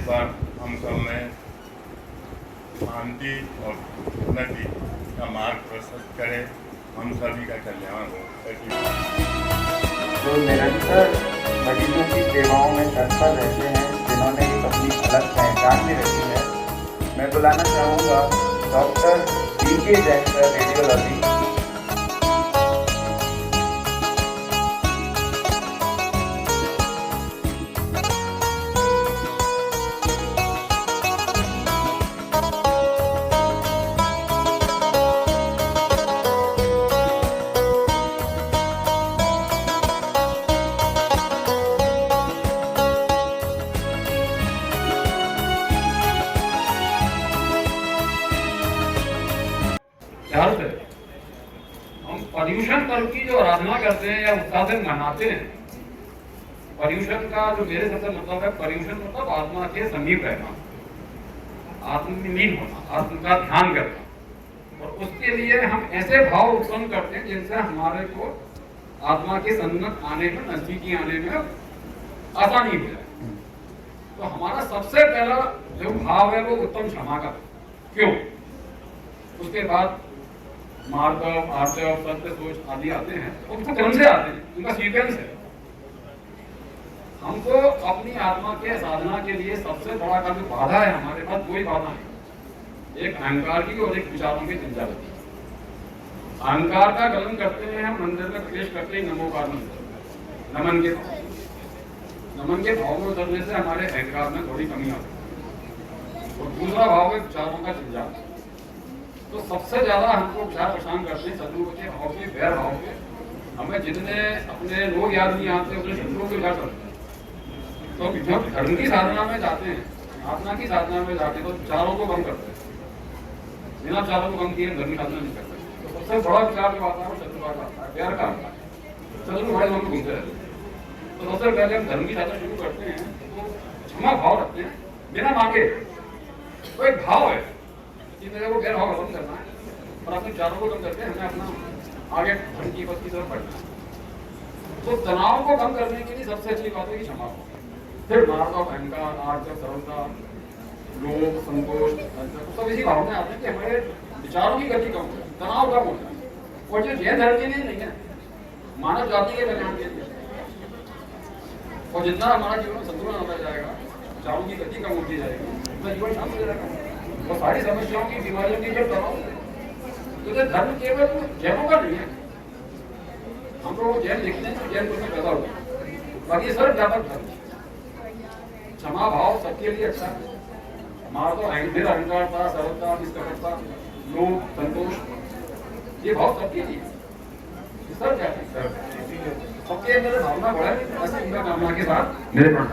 इस बार हम सब में शांति और उन्नति का मार्ग प्रशस्त करे, हम सभी का कल्याण हो। जो निरंतर मरीजों की सेवाओं में तत्पर रहते हैं, जिन्होंने एक अपनी अलग पहचान भी रखी है, मैं बुलाना चाहूँगा doctor DK Jain sir, radiology. ख्याल से हम पर्यूषण पर्व की जो आराधना करते हैं या उत्साह से मनाते हैं, पर्यूषण का जो मेरे सबसे मतलब है, पर्यूषण मतलब आत्मा के समीप रहना, आत्मलीन होना, आत्म का ध्यान करना। और उसके लिए हम ऐसे भाव उत्पन्न करते हैं जिनसे हमारे को आत्मा के सन्मुख आने में, नजदीकी आने में आसानी हो जाए। तो हमारा सबसे पहला जो भाव है वो उत्तम क्षमा का। क्यों? उसके बाद मार्गव, आर्जव, सत्य, सोच आदि आते हैं, उनको क्रम से आते हैं, उनका सीक्वेंस है। हमको अपनी आत्मा के साधना के लिए सबसे बड़ा काम, बाधा है हमारे पास, कोई बाधा नहीं, एक अहंकार की और एक विचारों की चिंता रहती है। अहंकार का गलन करते हैं हम, मंदिर में प्रवेश करते ही नमोकार मंत्र, नमन के भाव में उतरने से हमारे अहंकार में थोड़ी कमी आती है। और दूसरा भाव है विचारों का चिंता। तो सबसे ज्यादा हमको विचार परेशान करते हैं शत्रुओं के भाव के, वैर भाव के। हमें जितने अपने लोग याद नहीं आते, उतने शत्रुओं के विचार करते हैं। तो जब धर्म की साधना में जाते हैं, आत्मा की साधना में जाते हैं, तो विचारों को कम करते हैं। बिना विचारों को कम किए धर्म की साधना नहीं करते। तो सबसे बड़ा विचार जो आता है वो शत्रु का आता है, प्यार का आता है। शत्रु बड़े मन घूमते रहते हैं। तो सबसे पहले हम धर्म की साधना शुरू करते हैं तो क्षमा भाव रखते हैं, बिना मांगे। तो एक भाव है कि मेरे को गैर भाव खत्म करना है और अपने विचारों को कम करके हमें अपना आगे धर्म की पथ की तरफ बढ़ना है। तो तनाव को कम करने के लिए सबसे अच्छी बात है कि क्षमा हो। फिर मार्ग, अहंकार, आर्जव, सरलता, लोभ, संतोष, सब इसी भाव में आते हैं कि हमारे विचारों की गति कम हो जाए, तनाव कम हो जाए। और जो जैन धर्म के लिए नहीं है, मानव जाति के कल्याण के लिए। और जितना हमारा जीवन संतुलन होता जाएगा, विचारों की गति कम होती जाएगी, उतना जीवन शांत हो जाएगा। और सारी समस्याओं की, बीमारियों की जब तनाव है, तो ये धर्म केवल जैनों का नहीं है। हम लोग जैन लिखते हैं तो जैन कुल में पैदा होगा, बाकी सर्व व्यापक धर्म। क्षमा भाव सबके लिए अच्छा है। हमारा तो अहंकार था, सरलता, निष्कपटता, लोभ, संतोष, ये भाव सबके लिए सब सबके अंदर भावना बढ़े। ऐसी उनका कामना के साथ मेरे प्रण।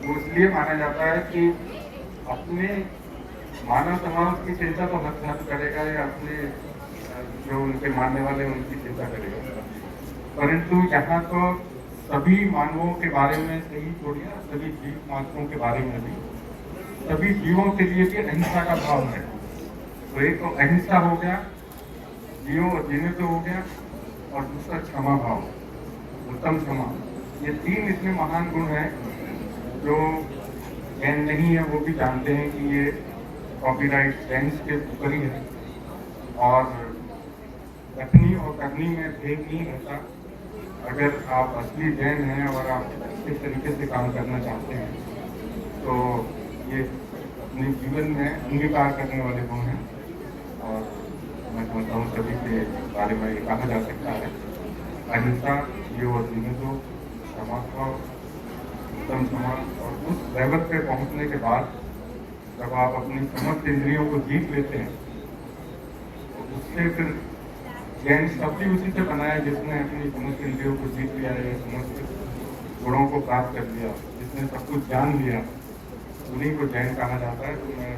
वो इसलिए माना जाता है कि अपने मानव समाज की चिंता तो हर धर्म करेगा या अपने जो उनके मानने वाले हैं उनकी चिंता करेगा, परंतु यहाँ तो सभी मानवों के बारे में सही छोड़िए, सभी जीव मात्रों के बारे में भी, सभी जीवों के लिए भी अहिंसा का भाव है। तो एक तो अहिंसा हो गया, जीवों और जीने तो हो गया, और दूसरा क्षमा भाव, उत्तम क्षमा। ये तीन इसमें महान गुण हैं जो जैन नहीं है वो भी जानते हैं कि ये कॉपीराइट जैन्स के ऊपर ही है, और कथनी और करनी में भेद नहीं रहता। अगर आप असली जैन हैं और आप अच्छे तरीके से काम करना चाहते हैं तो ये अपने जीवन में अंगीकार करने वाले गुण हैं, और मैं समझता हूँ सभी के बारे में ये कहा जा सकता है। अहिंसा, जीव और जीने दो, क्षमा भाव, उत्तम समाज। और उस लेवल पे पहुँचने के बाद जब आप अपनी समस्त इंद्रियों को जीत लेते हैं तो उससे फिर जैन शब्द ही उसी से बनाया जिसने अपनी समस्त इंद्रियों को जीत लिया है, समस्त गुणों को प्राप्त कर लिया, जिसने सब कुछ जान लिया, उन्हीं को जैन कहा जाता है। तो मैं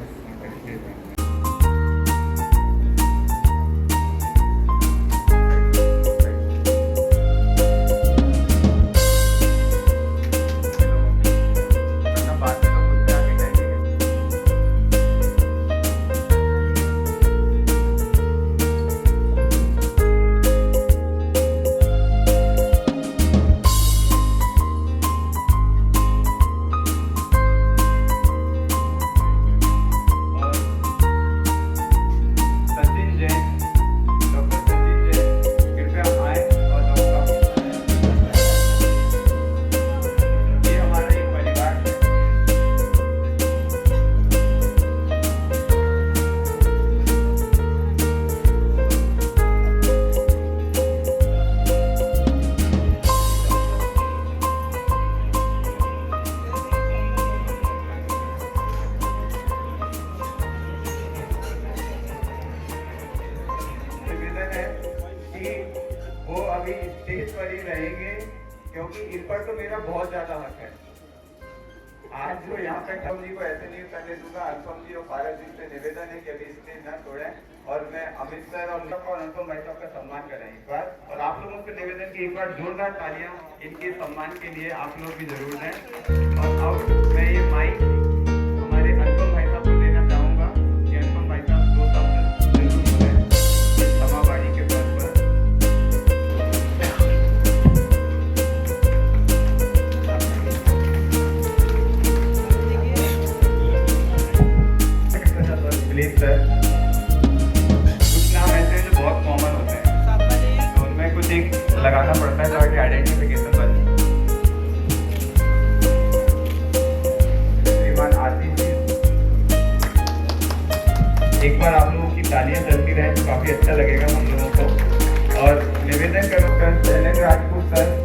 वो अभी स्टेज पर ही रहेंगे क्योंकि इन पर तो मेरा बहुत ज्यादा हक है। आज जो यहाँ पे हम जी को ऐसे नहीं करने दूंगा। अनुपम जी और फारस जी से निवेदन है कि अभी स्टेज न छोड़े, और मैं अमित सर और अनुपम भाई साहब का सम्मान करें एक बार। और आप लोगों से निवेदन की एक बार जोरदार तालियां इनके सम्मान के लिए आप लोग भी जरूर दें। और अब मैं ये माइक हमारे अनुपम भाई साहब को देना चाहूंगा कि अनुपम भाई साहब 2 शब्द जरूर बोलें समावाणी के पद पर। प्लीज सर, कुछ नाम ऐसे हैं जो बहुत कॉमन होते हैं, तो उनमें कुछ एक लगाना पड़ता है ताकि आइडेंटिफिकेशन बने। श्रीमान आशीष जी, एक बार आप लोगों की तालियां चलती रहें तो काफी अच्छा लगेगा हम लोगों को। और निवेदन करो सर शैलेंद्र राजपूत सर।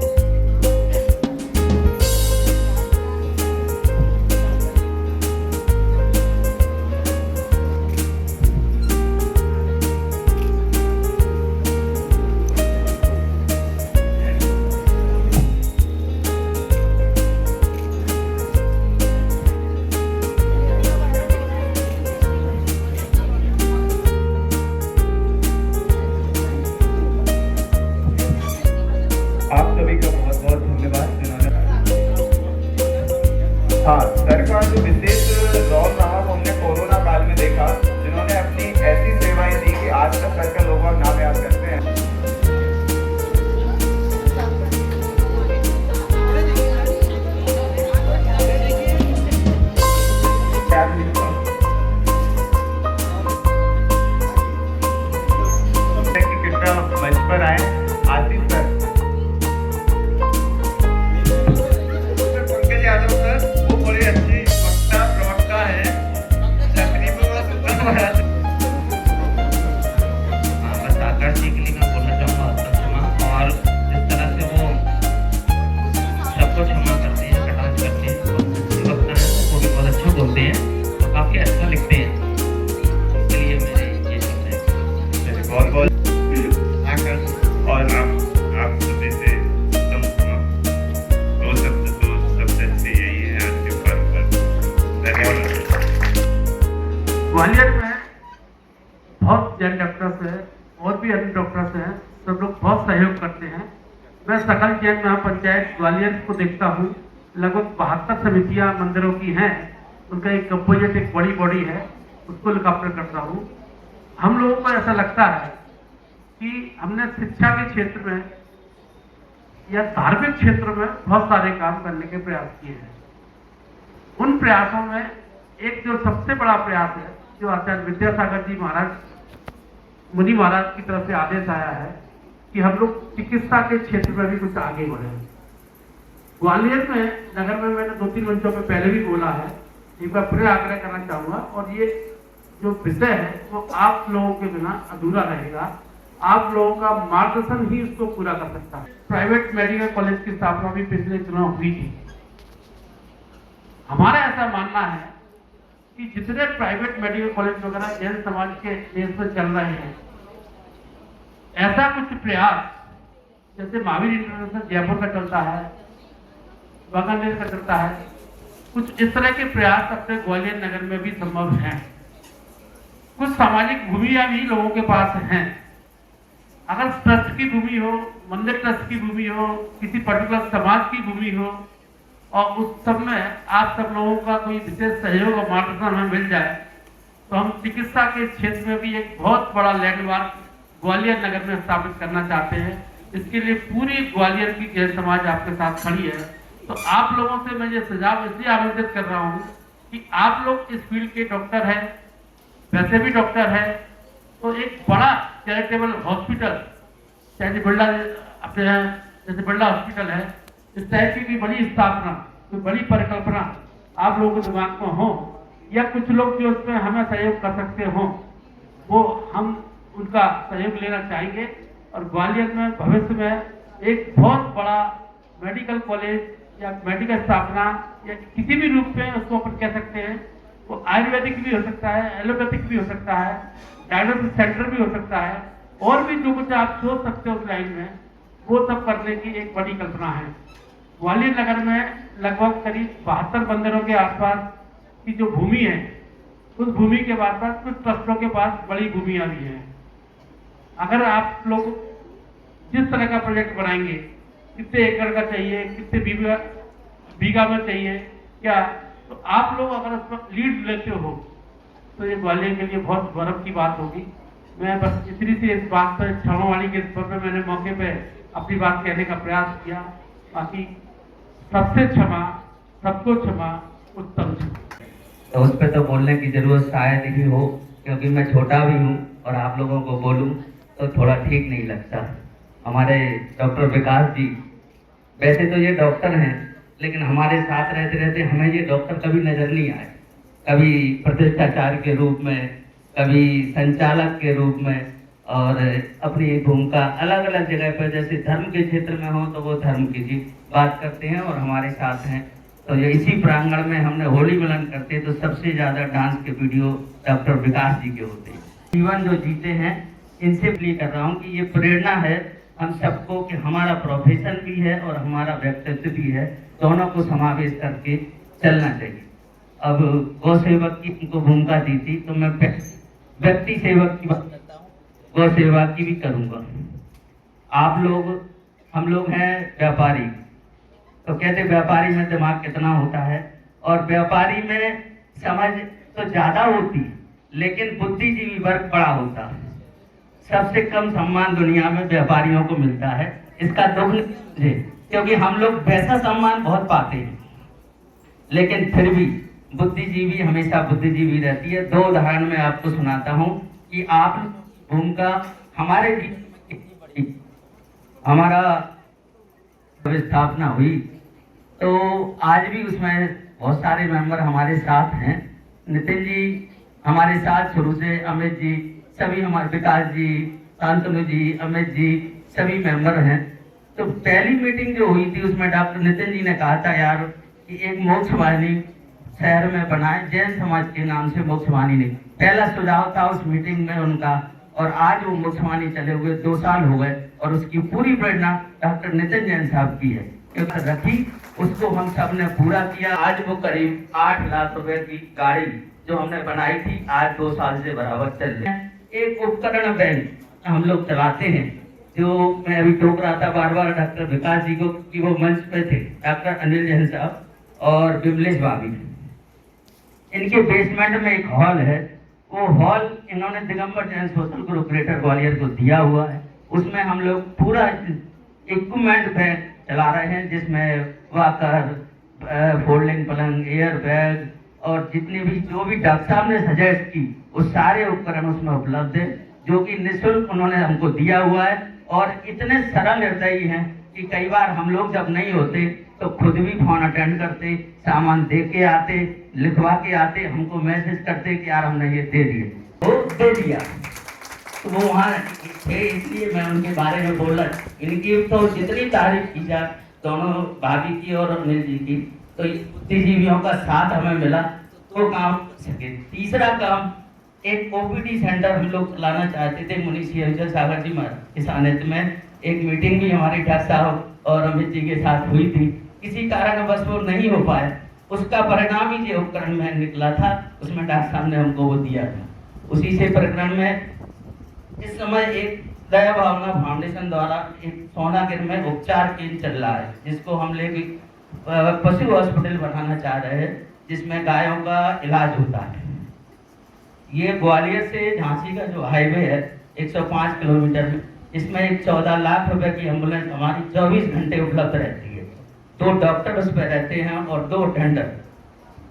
हाँ, सर का जो विशेष रोल रहा वो हमने कोरोना काल में देखा, जिन्होंने अपनी ऐसी सेवाएं दी कि आज तक सर का लोग नाम याद करते हैं। कृपया मंच पर आए। आशीष सर, पंकज यादव सर, बड़े अच्छे वक्ता प्रवक्ता है, तकरीबन बस 7-8 सीख लेंगे। ग्वालियर में बहुत जैन डॉक्टर्स हैं और भी अन्य डॉक्टर्स हैं, सब लोग बहुत सहयोग करते हैं। मैं सकल जैन महापंचायत ग्वालियर को देखता हूँ, लगभग 72 समितियाँ मंदिरों की हैं, उनका एक कंपोजिट एक बड़ी बॉडी है, उसको लुकाप्टर करता हूँ। हम लोगों को ऐसा लगता है कि हमने शिक्षा के क्षेत्र में या धार्मिक क्षेत्र में बहुत सारे काम करने के प्रयास किए हैं। उन प्रयासों में एक जो सबसे बड़ा प्रयास है, जो आचार्य विद्यासागर जी महाराज मुनि महाराज की तरफ से आदेश आया है कि हम लोग चिकित्सा के क्षेत्र में भी कुछ आगे बढ़े। ग्वालियर में नगर में मैंने 2-3 मंचों में पहले भी बोला है, एक बार फिर आग्रह करना चाहूंगा, और ये जो विषय है वो आप लोगों के बिना अधूरा रहेगा। आप लोगों का मार्गदर्शन ही उसको पूरा कर सकता है। प्राइवेट मेडिकल कॉलेज की स्थापना भी पिछले चुनाव हुई थी। हमारा ऐसा मानना है कि जितने प्राइवेट मेडिकल कॉलेज वगैरह जैन समाज के देश में चल रहे हैं, ऐसा कुछ प्रयास जैसे महावीर इंटरनेशनल जयपुर का चलता है, बागानेर का चलता है, कुछ इस तरह के प्रयास अपने ग्वालियर नगर में भी संभव हैं। कुछ सामाजिक भूमियां भी लोगों के पास हैं। अगर ट्रस्ट की भूमि हो, मंदिर ट्रस्ट की भूमि हो, किसी पर्टिकुलर समाज की भूमि हो, और उस सब में आप सब लोगों का कोई विशेष सहयोग और मार्गदर्शन हमें मिल जाए, तो हम चिकित्सा के क्षेत्र में भी एक बहुत बड़ा लैंडमार्क ग्वालियर नगर में स्थापित करना चाहते हैं। इसके लिए पूरी ग्वालियर की जैन समाज आपके साथ खड़ी है। तो आप लोगों से मैं ये सुझाव इसलिए आमंत्रित कर रहा हूँ कि आप लोग इस फील्ड के डॉक्टर हैं, वैसे भी डॉक्टर है, तो एक बड़ा चैरिटेबल हॉस्पिटल, चाहे बिरला अपने जैसे बिरला हॉस्पिटल है, इस टाइप की भी बड़ी स्थापना, कोई बड़ी परिकल्पना आप लोगों के दिमाग में हो, या कुछ लोग जो उसमें हमें सहयोग कर सकते हो, वो हम उनका सहयोग लेना चाहेंगे। और ग्वालियर में भविष्य में एक बहुत बड़ा मेडिकल कॉलेज या मेडिकल स्थापना या किसी भी रूप में उसको अपन कह सकते हैं, वो आयुर्वेदिक भी हो सकता है, एलोपैथिक भी हो सकता है, डायग्नोस्टिक सेंटर भी हो सकता है, और भी जो कुछ आप सोच सकते हो उस लाइन में, वो सब करने की एक बड़ी कल्पना है। ग्वालियर नगर में लगभग करीब 72 मंदिरों के आसपास की जो भूमि है, उस भूमि के आसपास कुछ ट्रस्टों के पास बड़ी भूमियां भी हैं। अगर आप लोग जिस तरह का प्रोजेक्ट बनाएंगे, कितने एकड़ का चाहिए, कितने बीघा में चाहिए क्या, तो आप लोग अगर उस पर लीड लेते हो तो ये ग्वालियर के लिए बहुत गौरव की बात होगी। मैं बस इतनी सी इस बात पर क्षमा वाली के स्तर पर मैंने मौके पे अपनी बात कहने का प्रयास किया। बाकी सबसे क्षमा, सबको क्षमा, उत्तम क्षमा। तो उस पर तो बोलने की जरूरत शायद ही हो, क्योंकि मैं छोटा भी हूँ और आप लोगों को बोलूँ तो थोड़ा ठीक नहीं लगता। हमारे डॉक्टर विकास जी, वैसे तो ये डॉक्टर हैं, लेकिन हमारे साथ रहते रहते हमें ये डॉक्टर कभी नजर नहीं आए। कभी प्रतिष्ठाचार्य के रूप में, कभी संचालक के रूप में, और अपनी भूमिका अलग अलग जगह पर, जैसे धर्म के क्षेत्र में हो तो वो धर्म की जी बात करते हैं और हमारे साथ हैं। तो ये इसी प्रांगण में हमने होली मिलन करते तो सबसे ज़्यादा डांस के वीडियो डॉक्टर विकास जी के होते हैं। जीवन जो जीते हैं, इनसे प्ले कर रहा हूँ कि ये प्रेरणा है हम सबको कि हमारा प्रोफेशन भी है और हमारा व्यक्तित्व भी है, दोनों को समावेश करके चलना चाहिए। अब गौ सेवक की उनको भूमिका दी थी, तो मैं व्यक्ति सेवक की बात करता हूँ, गौ सेवा की भी करूँगा। आप लोग, हम लोग हैं व्यापारी, तो कहते व्यापारी में दिमाग कितना होता है, और व्यापारी में समझ तो ज़्यादा होती लेकिन बुद्धिजीवी वर्ग बड़ा होता है। सबसे कम सम्मान दुनिया में व्यापारियों को मिलता है। इसका दुख नहीं, क्योंकि हम लोग वैसा सम्मान बहुत पाते हैं, लेकिन फिर भी बुद्धिजीवी हमेशा बुद्धिजीवी रहती है। 2 उदाहरण मैं आपको सुनाता हूँ कि आप भूमिका हमारे हमारा स्थापना हुई तो आज भी उसमें बहुत सारे मेंबर हमारे साथ हैं। नितिन जी हमारे साथ शुरू से, अमित जी, सभी हमारे, विकास जी, शांतनु जी, अमित जी, सभी मेंबर हैं। तो पहली मीटिंग जो हुई थी उसमें डॉक्टर नितिन जी ने कहा था यार कि एक मोक्ष वाहिनी शहर में बनाए, जैन समाज के नाम से मोक्ष वाहिनी नहीं। पहला सुझाव था उस मीटिंग में उनका, और आज वो मोक्ष वाहिनी चले हुए 2 साल हो गए, और उसकी पूरी प्रेरणा डॉक्टर नितिन जैन साहब की है। रखी, उसको हम सब ने पूरा किया। आज वो करीब 8 लाख रुपए की गाड़ी जो हमने बनाई थी आज 2 साल से बराबर चल रही है। एक उपकरण बैंक हम लोग चलाते हैं, जो मैं अभी टोक रहा था बार बार डॉक्टर विकास जी को कि वो मंच पे थे, डॉक्टर अनिल जैन साहब और विमलेश भाभी। इनके बेसमेंट में एक हॉल है, वो हॉल इन्होंने Digambar Jain social group greater Gwalior को दिया हुआ है। उसमें हम लोग पूरा इक्विपमेंट बैंक चला रहे हैं, जिसमें वॉकर, फोल्डिंग पलंग, एयर बैग और जितनी भी जो भी डॉक्टर साहब ने सजेस्ट की वो सारे उपकरण उसमें उपलब्ध है, जो कि निःशुल्क उन्होंने हमको दिया हुआ है। और इतने सरल हृदयी हैं कि कई बार हम लोग जब नहीं होते तो खुद भी फोन अटेंड करते, सामान दे के आते, लिखवा के आते, हमको मैसेज करते कि यार हमने ये दे दिए, वो दे दिया। तो वो वहाँ थे, इसलिए मैं उनके बारे में बोल रहा। इनकी तो जितनी तारीफ की जाए, दोनों भाभी की और अनिल जी की, तो बुद्धिजीवियों का साथ हमें मिला तो काम सके। तीसरा काम, एक ओपीडी सेंटर हम लोग चलाना चाहते थे मुनीषी हरिचंद सागर जी के सानिध्य में। एक मीटिंग भी हमारी डॉक्टर साहब और अमित जी के साथ हुई थी, किसी कारण बस वो नहीं हो पाए। उसका परिणाम ही जो उपकरण में निकला था, उसमें डॉक्टर साहब ने हमको वो दिया था। उसी से प्रकरण में इस समय एक दया भावना फाउंडेशन द्वारा एक सोनागिर में उपचार केंद्र चल रहा है, जिसको हम लेके पशु हॉस्पिटल बनाना चाह रहे हैं, जिसमें गायों का इलाज होता है। ये ग्वालियर से झांसी का जो हाईवे है 105 किलोमीटर में, इसमें एक 14 लाख रुपए की एम्बुलेंस हमारी 24 घंटे उपलब्ध रहती है। 2 डॉक्टर उस पर रहते हैं और 2 अटेंडर।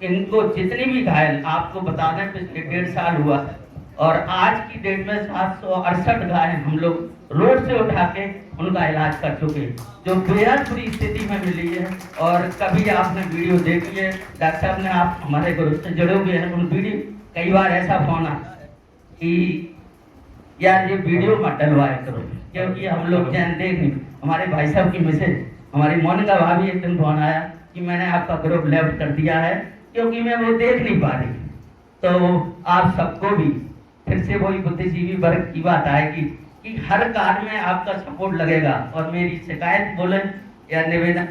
इनको जितनी भी घायल, आपको बता दें पिछले 1.5 साल हुआ है और आज की डेट में 768 गाय हम लोग रोड से उठा के उनका इलाज कर चुके हैं, जो बेहद बुरी स्थिति में मिली है। और कभी आपने वीडियो देखी है, डॉक्टर साहब ने, आप हमारे ग्रुप से जुड़े हुए हैं, उन वीडियो कई बार ऐसा फोन आया कि यार ये वीडियो मत डलवाया करो, क्योंकि हम लोग जैन देख नहीं। हमारे भाई साहब की मैसेज, हमारी मोनिका भाभी एक दिन फोन आया कि मैंने आपका ग्रुप लेफ्ट कर दिया है क्योंकि मैं वो देख नहीं पा रही। तो आप सबको भी फिर से वही बुद्धिजीवी वर्ग की बात आएगी कि हर कार्य में आपका सपोर्ट लगेगा। और मेरी शिकायत बोले या निवेदन,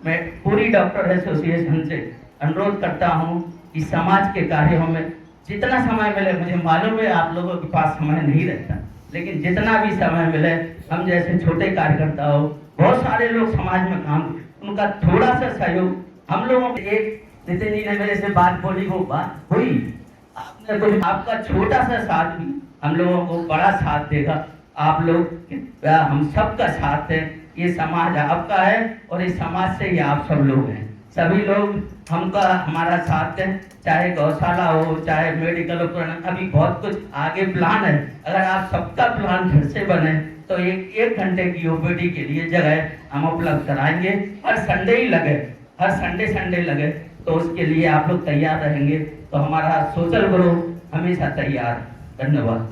मैं पूरी डॉक्टर एसोसिएशन से अनुरोध करता हूँ कि समाज के कार्यों में जितना समय मिले, मुझे मालूम है आप लोगों के पास समय नहीं रहता, लेकिन जितना भी समय मिले, हम जैसे छोटे कार्यकर्ता हो, बहुत सारे लोग समाज में काम, उनका थोड़ा सा सहयोग हम लोगों को। एक नितिन जी ने मेरे से बात बोली, वो बात हुई, आपने कुछ, आपका छोटा सा साथ भी हम लोगों को बड़ा साथ देगा। आप लोग, हम सबका साथ है, ये समाज आपका है और इस समाज से ही आप सब लोग हैं। सभी लोग हमारा साथ है, चाहे गौशाला हो, चाहे मेडिकल उपकरण, अभी बहुत कुछ आगे प्लान है। अगर आप सबका प्लान फिर से बने तो एक घंटे की ओपीडी के लिए जगह हम उपलब्ध कराएंगे। हर संडे ही लगे, हर संडे लगे, तो उसके लिए आप लोग तैयार रहेंगे तो हमारा सोशल ग्रुप हमेशा तैयार है। धन्यवाद।